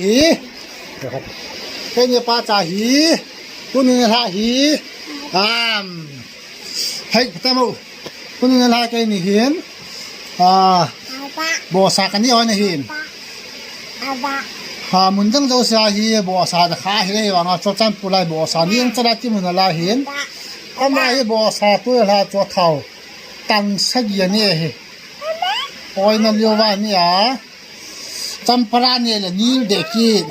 หีนะครับเป็นเนี่ยปลาจ่าหีคุณนี่นะหีให้แต่มาคุณนี่นะแกนี่เห็นบ่อสากันนี่อ๋อนี่เห็นมุนจังเจ้าเสียหีบ่อสาจะขาเห็นว่าจดจำปุไลบ่อสานี่ยังจะได้ที่มันละเห็นทำไมบ่อสาตัวละตัวเท่าตั้งสักอย่างนี้เฮ้โอ้ยนั่นเรียกว่านี่จำปราเนี่ยแหละนี่เด็กกิน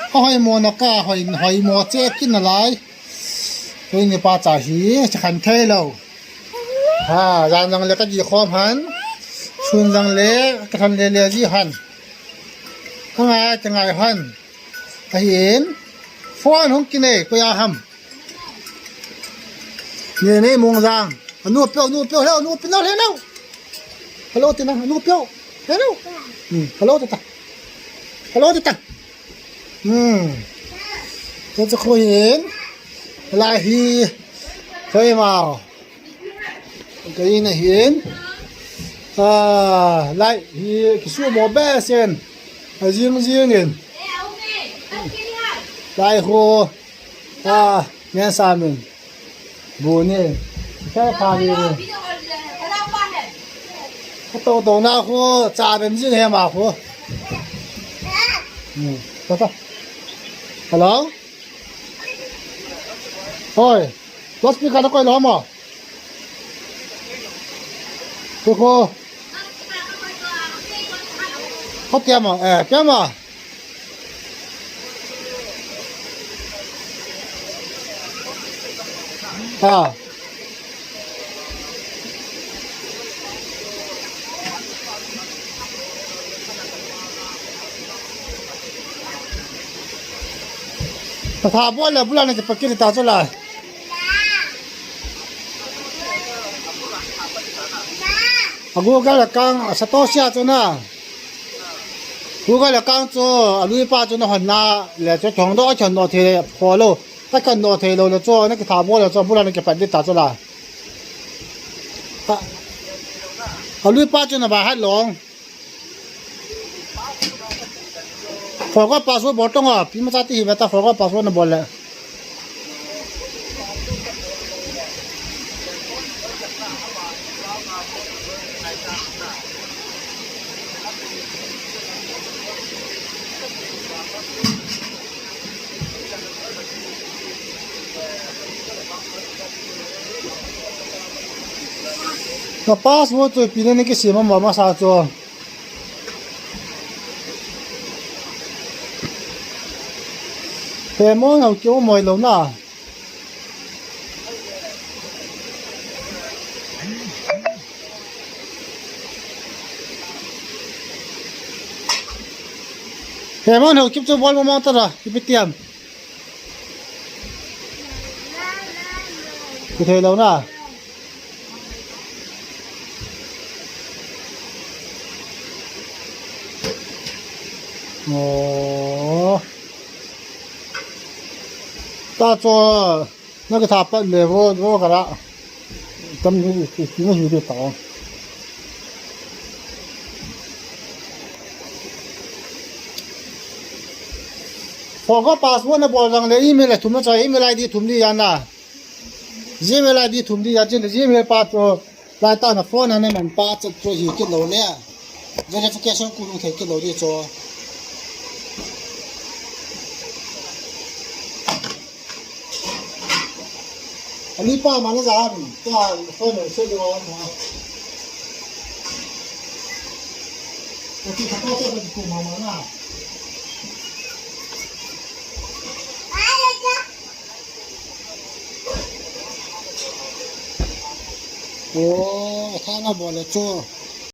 เขาให้โมนก้าให้โมเจ๊กินอะไรตัวนี้ปลาจ่าหีจะขันเทเรายางเล็กก็ยีคอมหันชุนยังเล็กกระทันเลี้ยยี่หันข้างไงจะไงหันเห็นฟ้อนของกินเองก็ยาทำนี่มงจางนู่นเปียวแล้วนู่นเปียวแล้วฮัลโหลตีนังนู่นเปียวแล้วฮัลโหลตาฮัลโหลตาเราจะเคยเห็นลายฮีเคยมาก็ยินเห็นลายฮีคิดว่าโมเบสเซนจีนเงินลายหัวเงี้ยสามีบุญเนี่ยแค่พาดีเลยโตหน้าหัวจ่าเป็นจีนเหี้ยมาหัวต่อฮัลโหลโอ้ยรถสปีกเกอร์ตะโกนล้อมอ่ะทุกคนเขาเตรียมอ่ะเตรียมอ่ะถ้าบัวเลยบุญอะไรจะไปกินตาจุฬากูก็เลยกังสตอเชียจุน่ะกูก็เลยกังจูลุยป้าจุน่ะหันหน้าเลยจะช่องตัวช่องโนเทลพอโลถ้ากันโนเทลเลยจูนั่นก็ถ้าบัวเลยจูบุญอะไรจะไปกินตาจุฬาลุยป้าจุน่ะบ้าให้หลงพอก็ปัสสาวะบอตงอ่ะพี่มาจัดที่เวทพอก็ปัสสาวะนั่นบอลเลย那ปัสสาวะตัวพี่เนี่ยก็เสียมาสาวตัวแต่มองเอาเกี่ยวมวยแล้วนะแต่มองเอาเกี่ยวบอลมองตระที่ไปเตรียมกูเทแล้วนะโอ้ตาตัวนั่นก็ทับไปเลยว่ากันละจำอยู่ที่ไม่อยู่ที่ต่อพอก็ปัสสาวะนั่นบอลจังเลยอีเมลทุ่มใจอีเมลไอดีทุ่มดียันนะอีเมลไอดีทุ่มดียันจริงอีเมลปัสตัวรายตาหน้าโฟนนั่นมันปัสตัวอยู่กิโลเนี่ย verification กูลงเทกิโลดีจ้ะอันนี้ป้ามันจะอะไรป้าเฟิร์นเชื่อดูว่าแต่ที่เขาต้องเป็นกลุ่มมันนะโอ้ท่าน่าบอลเลยจ้ะ